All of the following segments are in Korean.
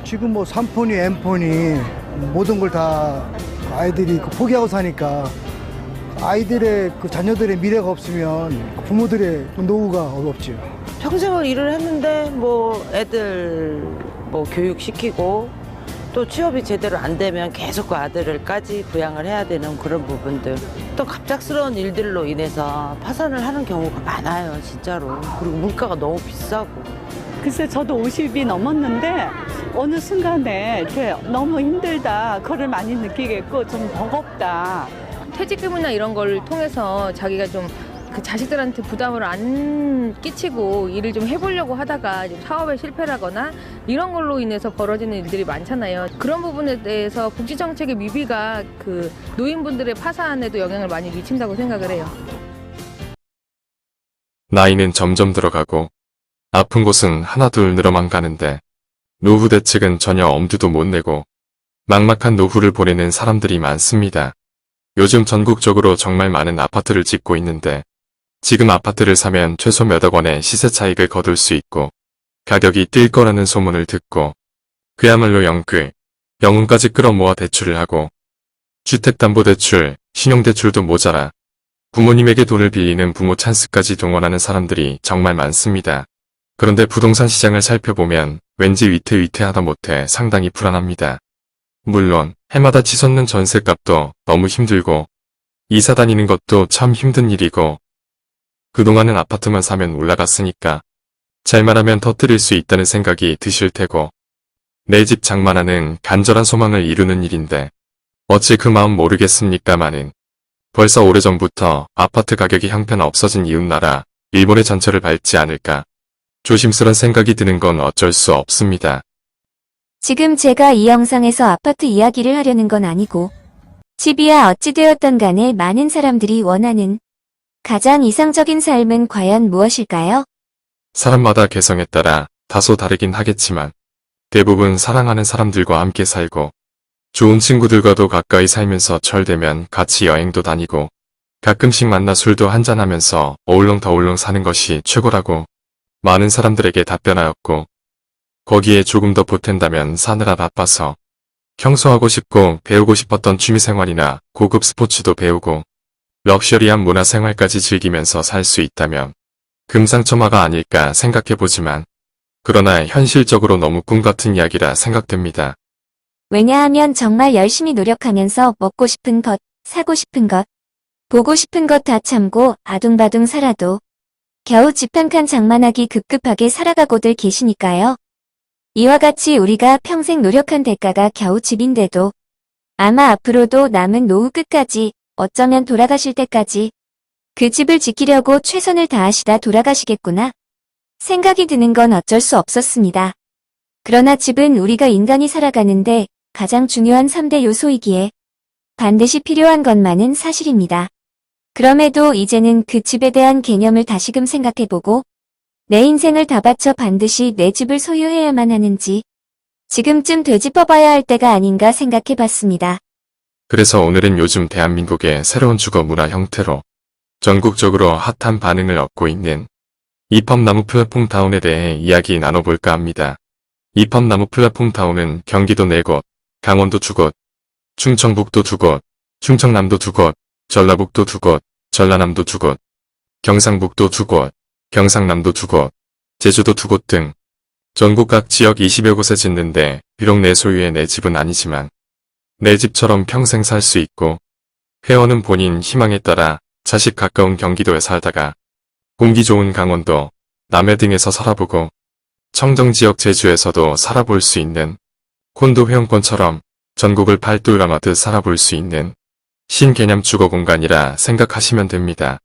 지금 뭐 삼폰이 엠폰이 모든 걸 다 아이들이 포기하고 사니까 아이들의 그 자녀들의 미래가 없으면 부모들의 노후가 없죠. 평생을 일을 했는데 뭐 애들 뭐 교육시키고 또 취업이 제대로 안 되면 계속 그 아들을까지 부양을 해야 되는 그런 부분들, 또 갑작스러운 일들로 인해서 파산을 하는 경우가 많아요, 진짜로. 그리고 물가가 너무 비싸고. 글쎄 저도 50이 넘었는데 어느 순간에 이렇게 너무 힘들다, 그걸 많이 느끼겠고 좀 버겁다. 퇴직금이나 이런 걸 통해서 자기가 좀 그 자식들한테 부담을 안 끼치고 일을 좀 해보려고 하다가 좀 사업에 실패를 하거나 이런 걸로 인해서 벌어지는 일들이 많잖아요. 그런 부분에 대해서 복지정책의 미비가 그 노인분들의 파산에도 영향을 많이 미친다고 생각을 해요. 나이는 점점 들어가고 아픈 곳은 하나둘 늘어만 가는데 노후 대책은 전혀 엄두도 못 내고 막막한 노후를 보내는 사람들이 많습니다. 요즘 전국적으로 정말 많은 아파트를 짓고 있는데 지금 아파트를 사면 최소 몇억 원의 시세 차익을 거둘 수 있고 가격이 뛸 거라는 소문을 듣고 그야말로 영혼까지 끌어모아 대출을 하고 주택담보대출, 신용대출도 모자라 부모님에게 돈을 빌리는 부모 찬스까지 동원하는 사람들이 정말 많습니다. 그런데 부동산 시장을 살펴보면 왠지 위태위태하다 못해 상당히 불안합니다. 물론 해마다 치솟는 전셋값도 너무 힘들고 이사 다니는 것도 참 힘든 일이고 그동안은 아파트만 사면 올라갔으니까 잘 말하면 터뜨릴 수 있다는 생각이 드실 테고 내 집 장만하는 간절한 소망을 이루는 일인데 어찌 그 마음 모르겠습니까마는 벌써 오래전부터 아파트 가격이 형편없어진 이웃나라 일본의 전철을 밟지 않을까 조심스런 생각이 드는 건 어쩔 수 없습니다. 지금 제가 이 영상에서 아파트 이야기를 하려는 건 아니고 집이야 어찌 되었던 간에 많은 사람들이 원하는 가장 이상적인 삶은 과연 무엇일까요? 사람마다 개성에 따라 다소 다르긴 하겠지만 대부분 사랑하는 사람들과 함께 살고 좋은 친구들과도 가까이 살면서 철되면 같이 여행도 다니고 가끔씩 만나 술도 한잔하면서 어울렁더울렁 사는 것이 최고라고 많은 사람들에게 답변하였고 거기에 조금 더 보탠다면 사느라 바빠서 경소하고 싶고 배우고 싶었던 취미생활이나 고급 스포츠도 배우고 럭셔리한 문화생활까지 즐기면서 살 수 있다면 금상첨화가 아닐까 생각해보지만 그러나 현실적으로 너무 꿈같은 이야기라 생각됩니다. 왜냐하면 정말 열심히 노력하면서 먹고 싶은 것, 사고 싶은 것, 보고 싶은 것 다 참고 아둥바둥 살아도 겨우 집 한 칸 장만하기 급급하게 살아가고들 계시니까요. 이와 같이 우리가 평생 노력한 대가가 겨우 집인데도 아마 앞으로도 남은 노후 끝까지 어쩌면 돌아가실 때까지 그 집을 지키려고 최선을 다하시다 돌아가시겠구나 생각이 드는 건 어쩔 수 없었습니다. 그러나 집은 우리가 인간이 살아가는데 가장 중요한 3대 요소이기에 반드시 필요한 것만은 사실입니다. 그럼에도 이제는 그 집에 대한 개념을 다시금 생각해보고 내 인생을 다 바쳐 반드시 내 집을 소유해야만 하는지 지금쯤 되짚어봐야 할 때가 아닌가 생각해봤습니다. 그래서 오늘은 요즘 대한민국의 새로운 주거 문화 형태로 전국적으로 핫한 반응을 얻고 있는 이팝나무 플랫폼 타운에 대해 이야기 나눠볼까 합니다. 이팝나무 플랫폼 타운은 경기도 4곳, 강원도 2곳, 충청북도 2곳, 충청남도 2곳, 전라북도 2곳, 전라남도 2곳, 경상북도 2곳, 경상남도 2곳, 제주도 2곳 등 전국 각 지역 20여 곳에 짓는데 비록 내 소유의 내 집은 아니지만 내 집처럼 평생 살 수 있고 회원은 본인 희망에 따라 자식 가까운 경기도에 살다가 공기 좋은 강원도, 남해 등에서 살아보고 청정지역 제주에서도 살아볼 수 있는 콘도 회원권처럼 전국을 팔뚝 감아듯 살아볼 수 있는 신개념 주거 공간이라 생각하시면 됩니다.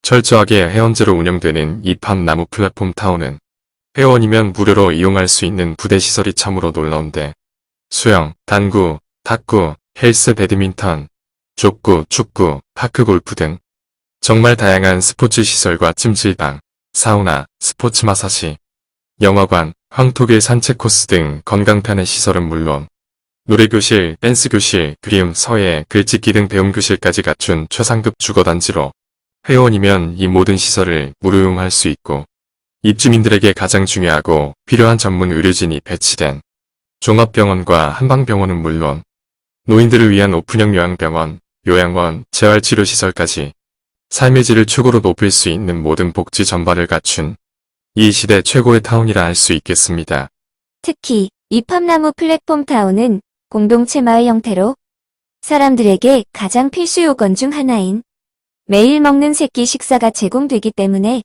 철저하게 회원제로 운영되는 이팝나무 플랫폼 타운은 회원이면 무료로 이용할 수 있는 부대시설이 참으로 놀라운데 수영, 당구, 탁구, 헬스 배드민턴, 족구, 축구, 파크 골프 등 정말 다양한 스포츠 시설과 찜질방, 사우나, 스포츠 마사지, 영화관, 황토길 산책 코스 등 건강편의 시설은 물론 노래교실, 댄스교실, 그림, 서예, 글짓기 등 배움교실까지 갖춘 최상급 주거단지로 회원이면 이 모든 시설을 무료 이용할 수 있고 입주민들에게 가장 중요하고 필요한 전문 의료진이 배치된 종합병원과 한방병원은 물론 노인들을 위한 오픈형 요양병원, 요양원, 재활치료시설까지 삶의 질을 최고로 높일 수 있는 모든 복지 전반을 갖춘 이 시대 최고의 타운이라 할 수 있겠습니다. 특히 이팝나무 플랫폼 타운은 공동체 마을 형태로 사람들에게 가장 필수 요건 중 하나인 매일 먹는 새끼 식사가 제공되기 때문에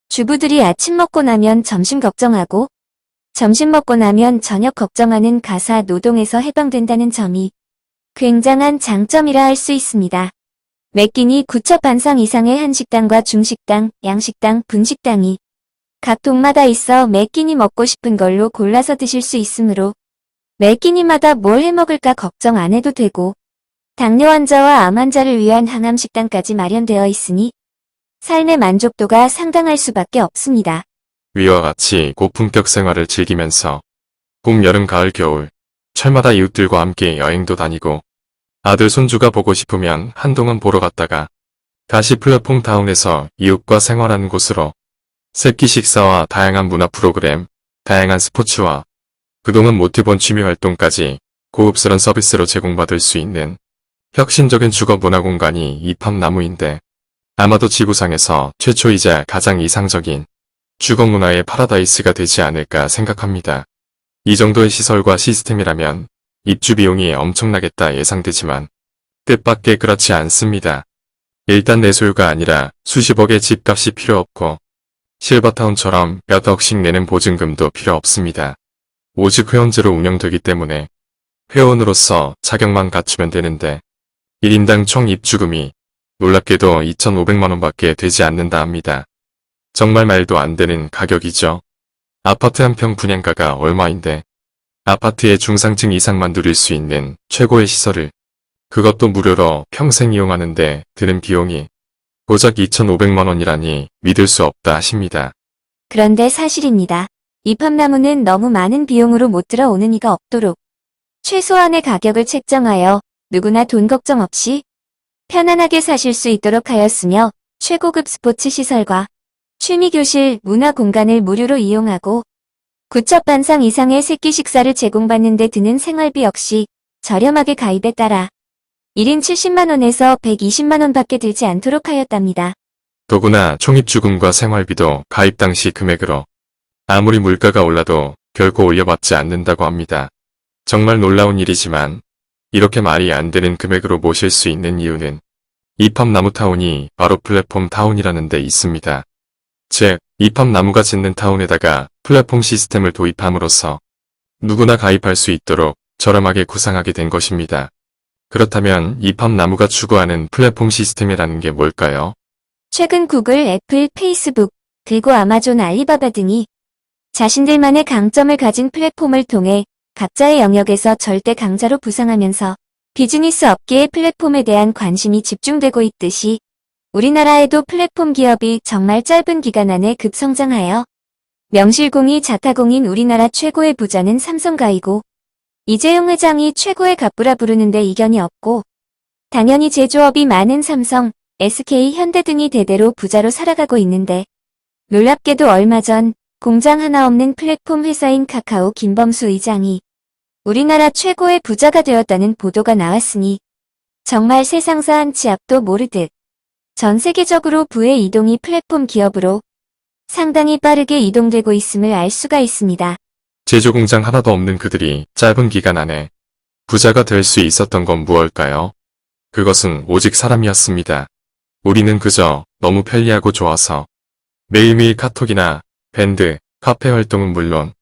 주부들이 아침 먹고 나면 점심 걱정하고 점심 먹고 나면 저녁 걱정하는 가사 노동에서 해방된다는 점이 굉장한 장점이라 할 수 있습니다. 매 끼니 9첩 반상 이상의 한식당과 중식당, 양식당, 분식당이 각 동마다 있어 매 끼니 먹고 싶은 걸로 골라서 드실 수 있으므로 매 끼니마다 뭘 해먹을까 걱정 안 해도 되고 당뇨 환자와 암 환자를 위한 항암식당까지 마련되어 있으니 삶의 만족도가 상당할 수밖에 없습니다. 위와 같이 고품격 생활을 즐기면서 봄, 여름, 가을, 겨울, 철마다 이웃들과 함께 여행도 다니고 아들 손주가 보고 싶으면 한동안 보러 갔다가 다시 플랫폼 타운에서 이웃과 생활하는 곳으로 새끼 식사와 다양한 문화 프로그램, 다양한 스포츠와 그동안 못 해본 취미 활동까지 고급스런 서비스로 제공받을 수 있는 혁신적인 주거 문화 공간이 이팝나무인데 아마도 지구상에서 최초이자 가장 이상적인 주거 문화의 파라다이스가 되지 않을까 생각합니다. 이 정도의 시설과 시스템이라면 입주 비용이 엄청나겠다 예상되지만 뜻밖의 그렇지 않습니다. 일단 내 소유가 아니라 수십억의 집값이 필요 없고 실버타운처럼 몇 억씩 내는 보증금도 필요 없습니다. 오직 회원제로 운영되기 때문에 회원으로서 자격만 갖추면 되는데 1인당 총 입주금이 놀랍게도 2,500만원 밖에 되지 않는다 합니다. 정말 말도 안 되는 가격이죠. 아파트 한 평 분양가가 얼마인데 아파트의 중상층 이상만 누릴 수 있는 최고의 시설을 그것도 무료로 평생 이용하는데 드는 비용이 고작 2,500만원이라니 믿을 수 없다 하십니다. 그런데 사실입니다. 이팝나무는 너무 많은 비용으로 못 들어오는 이가 없도록 최소한의 가격을 책정하여 누구나 돈 걱정 없이 편안하게 사실 수 있도록 하였으며 최고급 스포츠 시설과 취미교실, 문화공간을 무료로 이용하고 9첩 반상 이상의 새끼 식사를 제공받는 데 드는 생활비 역시 저렴하게 가입에 따라 1인 70만원에서 120만원 밖에 들지 않도록 하였답니다. 더구나 총입주금과 생활비도 가입 당시 금액으로 아무리 물가가 올라도 결코 올려받지 않는다고 합니다. 정말 놀라운 일이지만 이렇게 말이 안 되는 금액으로 모실 수 있는 이유는 이팝나무타운이 바로 플랫폼 타운이라는 데 있습니다. 즉, 이팝나무가 짓는 타운에다가 플랫폼 시스템을 도입함으로써 누구나 가입할 수 있도록 저렴하게 구상하게 된 것입니다. 그렇다면 이팝나무가 추구하는 플랫폼 시스템이라는 게 뭘까요? 최근 구글, 애플, 페이스북, 그리고 아마존, 알리바바 등이 자신들만의 강점을 가진 플랫폼을 통해 각자의 영역에서 절대 강자로 부상하면서 비즈니스 업계의 플랫폼에 대한 관심이 집중되고 있듯이 우리나라에도 플랫폼 기업이 정말 짧은 기간 안에 급성장하여 명실공히 자타공인 우리나라 최고의 부자는 삼성가이고 이재용 회장이 최고의 갑부라 부르는데 이견이 없고 당연히 제조업이 많은 삼성, SK, 현대 등이 대대로 부자로 살아가고 있는데 놀랍게도 얼마 전 공장 하나 없는 플랫폼 회사인 카카오 김범수 의장이 우리나라 최고의 부자가 되었다는 보도가 나왔으니 정말 세상사 한 치 앞도 모르듯 전 세계적으로 부의 이동이 플랫폼 기업으로 상당히 빠르게 이동되고 있음을 알 수가 있습니다. 제조공장 하나도 없는 그들이 짧은 기간 안에 부자가 될 수 있었던 건 무엇일까요? 그것은 오직 사람이었습니다. 우리는 그저 너무 편리하고 좋아서 매일매일 카톡이나 밴드, 카페 활동은 물론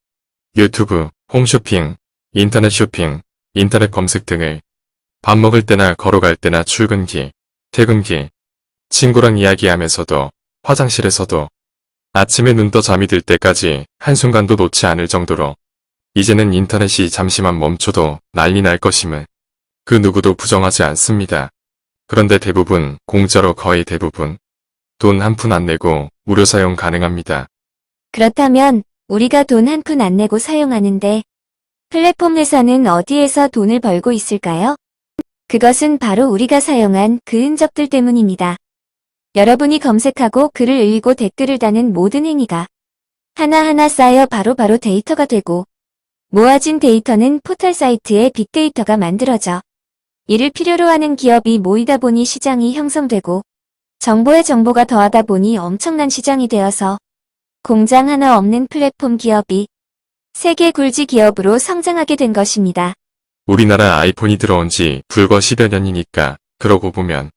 유튜브, 홈쇼핑, 인터넷 쇼핑, 인터넷 검색 등을 밥 먹을 때나 걸어갈 때나 출근길, 퇴근길, 친구랑 이야기하면서도 화장실에서도 아침에 눈 떠 잠이 들 때까지 한순간도 놓지 않을 정도로 이제는 인터넷이 잠시만 멈춰도 난리 날 것임을 그 누구도 부정하지 않습니다. 그런데 대부분, 공짜로 거의 대부분 돈 한 푼 안 내고 무료 사용 가능합니다. 그렇다면 우리가 돈 한 푼 안 내고 사용하는데 플랫폼 회사는 어디에서 돈을 벌고 있을까요? 그것은 바로 우리가 사용한 그 흔적들 때문입니다. 여러분이 검색하고 글을 읽고 댓글을 다는 모든 행위가 하나하나 쌓여 바로바로 데이터가 되고 모아진 데이터는 포털 사이트에 빅데이터가 만들어져 이를 필요로 하는 기업이 모이다 보니 시장이 형성되고 정보에 정보가 더하다 보니 엄청난 시장이 되어서 공장 하나 없는 플랫폼 기업이 세계 굴지 기업으로 성장하게 된 것입니다. 우리나라 아이폰이 들어온 지 불과 10여 년이니까 그러고 보면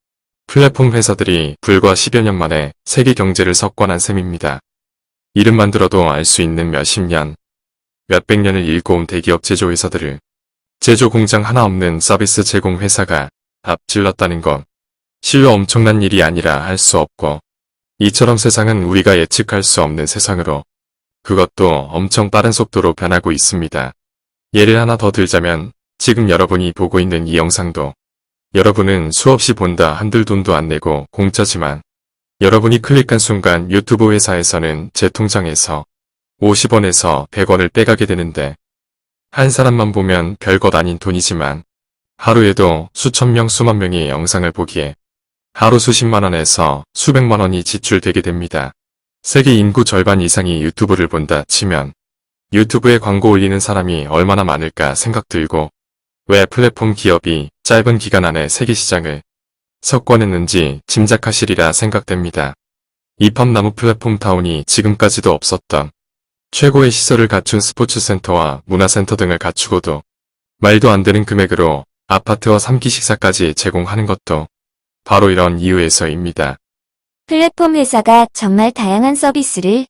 플랫폼 회사들이 불과 10여 년 만에 세계 경제를 석권한 셈입니다. 이름만 들어도 알 수 있는 몇십 년, 몇백 년을 일궈온 대기업 제조회사들을 제조 공장 하나 없는 서비스 제공 회사가 앞질렀다는 건 실로 엄청난 일이 아니라 할 수 없고, 이처럼 세상은 우리가 예측할 수 없는 세상으로 그것도 엄청 빠른 속도로 변하고 있습니다. 예를 하나 더 들자면 지금 여러분이 보고 있는 이 영상도 여러분은 수없이 본다 한들 돈도 안 내고 공짜지만 여러분이 클릭한 순간 유튜브 회사에서는 제 통장에서 50원에서 100원을 빼가게 되는데, 한 사람만 보면 별것 아닌 돈이지만 하루에도 수천 명 수만 명이 영상을 보기에 하루 수십만 원에서 수백만 원이 지출되게 됩니다. 세계 인구 절반 이상이 유튜브를 본다 치면 유튜브에 광고 올리는 사람이 얼마나 많을까 생각 들고, 왜 플랫폼 기업이 짧은 기간 안에 세계 시장을 석권했는지 짐작하시리라 생각됩니다. 이팝나무 플랫폼 타운이 지금까지도 없었던 최고의 시설을 갖춘 스포츠센터와 문화센터 등을 갖추고도 말도 안 되는 금액으로 아파트와 3기 식사까지 제공하는 것도 바로 이런 이유에서입니다. 플랫폼 회사가 정말 다양한 서비스를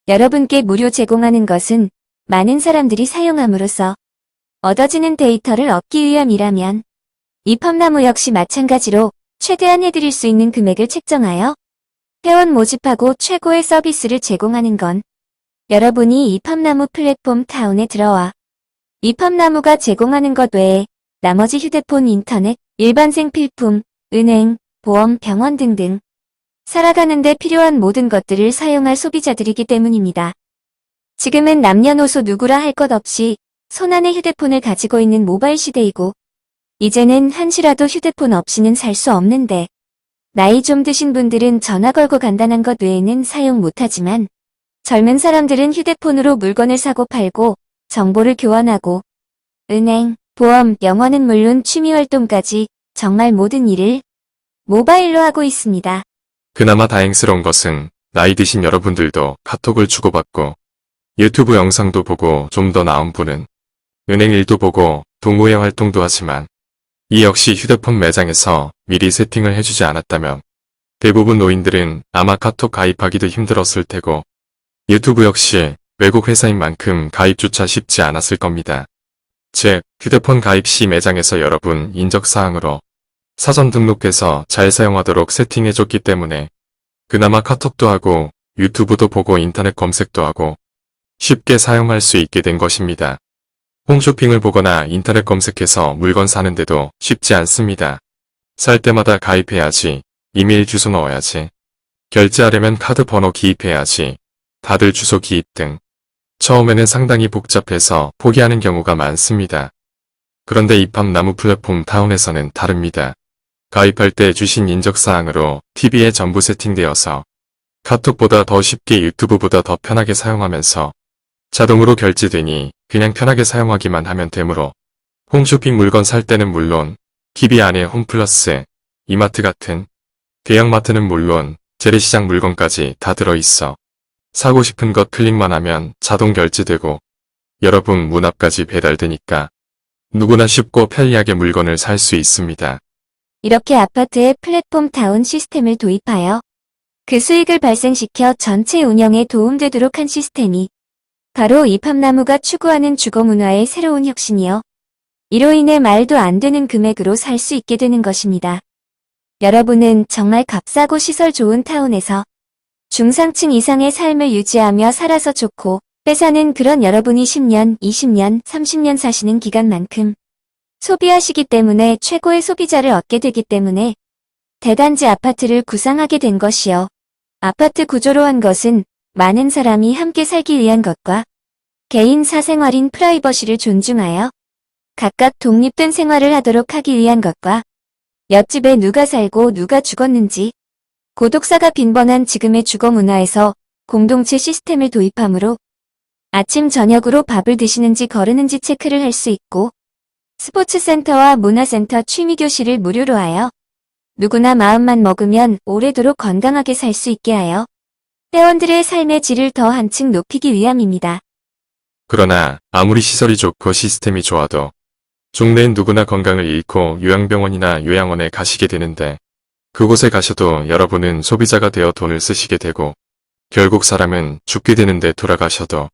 여러분께 무료 제공하는 것은 많은 사람들이 사용함으로써 얻어지는 데이터를 얻기 위함이라면 이팝나무 역시 마찬가지로 최대한 해드릴 수 있는 금액을 책정하여 회원 모집하고 최고의 서비스를 제공하는 건 여러분이 이팝나무 플랫폼 타운에 들어와 이팝나무가 제공하는 것 외에 나머지 휴대폰, 인터넷, 일반 생필품, 은행, 보험, 병원 등등 살아가는 데 필요한 모든 것들을 사용할 소비자들이기 때문입니다. 지금은 남녀노소 누구라 할 것 없이 손안에 휴대폰을 가지고 있는 모바일 시대이고, 이제는 한시라도 휴대폰 없이는 살 수 없는데, 나이 좀 드신 분들은 전화 걸고 간단한 것 외에는 사용 못하지만 젊은 사람들은 휴대폰으로 물건을 사고 팔고 정보를 교환하고 은행, 보험, 영어는 물론 취미활동까지 정말 모든 일을 모바일로 하고 있습니다. 그나마 다행스러운 것은 나이 드신 여러분들도 카톡을 주고받고 유튜브 영상도 보고 좀 더 나은 분은 은행 일도 보고 동호회 활동도 하지만 이 역시 휴대폰 매장에서 미리 세팅을 해주지 않았다면 대부분 노인들은 아마 카톡 가입하기도 힘들었을 테고 유튜브 역시 외국 회사인 만큼 가입조차 쉽지 않았을 겁니다. 즉, 휴대폰 가입 시 매장에서 여러분 인적사항으로 사전 등록해서 잘 사용하도록 세팅해줬기 때문에 그나마 카톡도 하고 유튜브도 보고 인터넷 검색도 하고 쉽게 사용할 수 있게 된 것입니다. 홈쇼핑을 보거나 인터넷 검색해서 물건 사는데도 쉽지 않습니다. 살 때마다 가입해야지, 이메일 주소 넣어야지, 결제하려면 카드 번호 기입해야지, 다들 주소 기입 등 처음에는 상당히 복잡해서 포기하는 경우가 많습니다. 그런데 이팝나무 플랫폼 타운에서는 다릅니다. 가입할 때 주신 인적사항으로 TV에 전부 세팅되어서 카톡보다 더 쉽게 유튜브보다 더 편하게 사용하면서 자동으로 결제되니 그냥 편하게 사용하기만 하면 되므로 홈쇼핑 물건 살 때는 물론 TV 안에 홈플러스, 이마트 같은 대형마트는 물론 재래시장 물건까지 다 들어있어 사고 싶은 것 클릭만 하면 자동 결제되고 여러분 문 앞까지 배달되니까 누구나 쉽고 편리하게 물건을 살 수 있습니다. 이렇게 아파트에 플랫폼 타운 시스템을 도입하여 그 수익을 발생시켜 전체 운영에 도움되도록 한 시스템이 바로 이팝나무가 추구하는 주거문화의 새로운 혁신이요. 이로 인해 말도 안 되는 금액으로 살 수 있게 되는 것입니다. 여러분은 정말 값싸고 시설 좋은 타운에서 중상층 이상의 삶을 유지하며 살아서 좋고 빼사는 그런 여러분이 10년, 20년, 30년 사시는 기간만큼 소비하시기 때문에 최고의 소비자를 얻게 되기 때문에 대단지 아파트를 구상하게 된 것이요. 아파트 구조로 한 것은 많은 사람이 함께 살기 위한 것과 개인 사생활인 프라이버시를 존중하여 각각 독립된 생활을 하도록 하기 위한 것과 옆집에 누가 살고 누가 죽었는지 고독사가 빈번한 지금의 주거 문화에서 공동체 시스템을 도입하므로 아침 저녁으로 밥을 드시는지 거르는지 체크를 할 수 있고 스포츠센터와 문화센터 취미교실을 무료로 하여 누구나 마음만 먹으면 오래도록 건강하게 살 수 있게 하여 회원들의 삶의 질을 더 한층 높이기 위함입니다. 그러나 아무리 시설이 좋고 시스템이 좋아도 종래엔 누구나 건강을 잃고 요양병원이나 요양원에 가시게 되는데 그곳에 가셔도 여러분은 소비자가 되어 돈을 쓰시게 되고 결국 사람은 죽게 되는데 돌아가셔도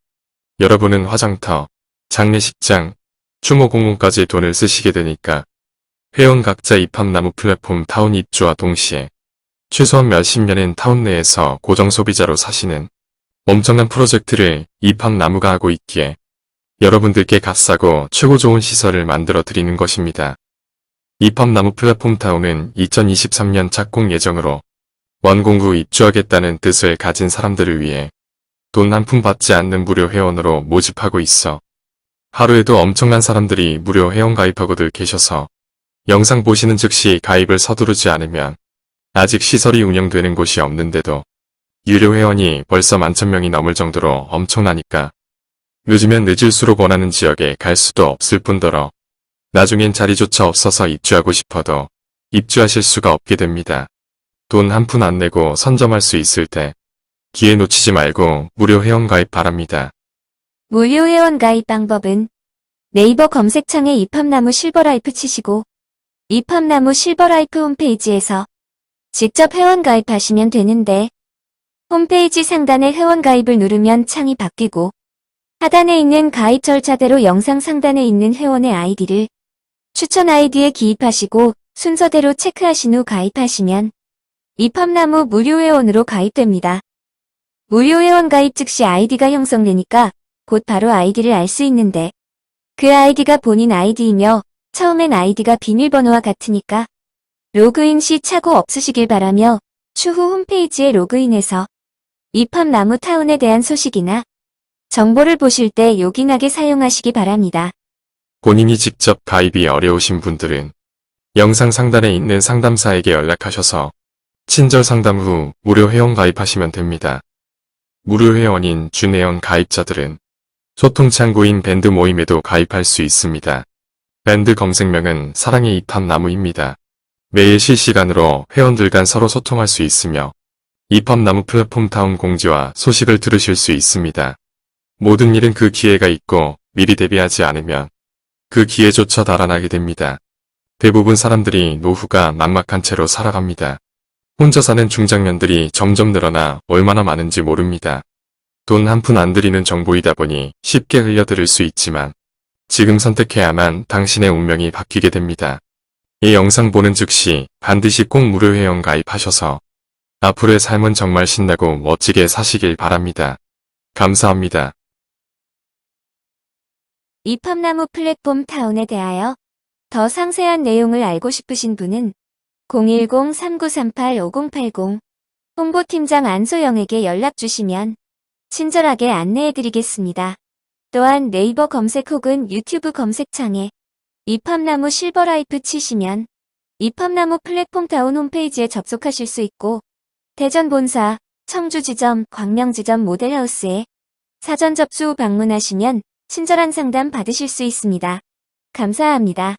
여러분은 화장터, 장례식장, 추모공원까지 돈을 쓰시게 되니까 회원 각자 입학나무 플랫폼 타운 입주와 동시에 최소한 몇십 년은 타운 내에서 고정 소비자로 사시는 엄청난 프로젝트를 입학나무가 하고 있기에 여러분들께 값싸고 최고 좋은 시설을 만들어 드리는 것입니다. 입학나무 플랫폼 타운은 2023년 착공 예정으로 완공 후 입주하겠다는 뜻을 가진 사람들을 위해 돈 한 푼 받지 않는 무료 회원으로 모집하고 있어 하루에도 엄청난 사람들이 무료 회원 가입하고들 계셔서 영상 보시는 즉시 가입을 서두르지 않으면 아직 시설이 운영되는 곳이 없는데도 유료 회원이 벌써 11,000명이 넘을 정도로 엄청나니까 늦으면 늦을수록 원하는 지역에 갈 수도 없을 뿐더러 나중엔 자리조차 없어서 입주하고 싶어도 입주하실 수가 없게 됩니다. 돈 한 푼 안 내고 선점할 수 있을 때 기회 놓치지 말고 무료 회원 가입 바랍니다. 무료 회원 가입 방법은 네이버 검색창에 입학나무 실버라이프 치시고 입학나무 실버라이프 홈페이지에서 직접 회원 가입하시면 되는데 홈페이지 상단에 회원 가입을 누르면 창이 바뀌고 하단에 있는 가입 절차대로 영상 상단에 있는 회원의 아이디를 추천 아이디에 기입하시고 순서대로 체크하신 후 가입하시면 입학나무 무료 회원으로 가입됩니다. 무료 회원 가입 즉시 아이디가 형성되니까 곧 바로 아이디를 알 수 있는데 그 아이디가 본인 아이디이며 처음엔 아이디가 비밀번호와 같으니까 로그인 시 착오 없으시길 바라며 추후 홈페이지에 로그인해서 입학나무 타운에 대한 소식이나 정보를 보실 때 요긴하게 사용하시기 바랍니다. 본인이 직접 가입이 어려우신 분들은 영상 상단에 있는 상담사에게 연락하셔서 친절 상담 후 무료 회원 가입하시면 됩니다. 무료 회원인 준회원 가입자들은 소통 창구인 밴드 모임에도 가입할 수 있습니다. 밴드 검색명은 사랑의 입학나무입니다. 매일 실시간으로 회원들 간 서로 소통할 수 있으며 입학나무 플랫폼 타운 공지와 소식을 들으실 수 있습니다. 모든 일은 그 기회가 있고 미리 대비하지 않으면 그 기회조차 달아나게 됩니다. 대부분 사람들이 노후가 막막한 채로 살아갑니다. 혼자 사는 중장년들이 점점 늘어나 얼마나 많은지 모릅니다. 돈 한 푼 안 들이는 정보이다 보니 쉽게 흘려들을 수 있지만 지금 선택해야만 당신의 운명이 바뀌게 됩니다. 이 영상 보는 즉시 반드시 꼭 무료 회원 가입하셔서 앞으로의 삶은 정말 신나고 멋지게 사시길 바랍니다. 감사합니다. 입학나무 플랫폼 타운에 대하여 더 상세한 내용을 알고 싶으신 분은 010-3938-5080 홍보팀장 안소영에게 연락 주시면 친절하게 안내해드리겠습니다. 또한 네이버 검색 혹은 유튜브 검색창에 입학나무 실버라이프 치시면 입학나무 플랫폼 타운 홈페이지에 접속하실 수 있고 대전 본사, 청주지점, 광명지점 모델하우스에 사전 접수 후 방문하시면 친절한 상담 받으실 수 있습니다. 감사합니다.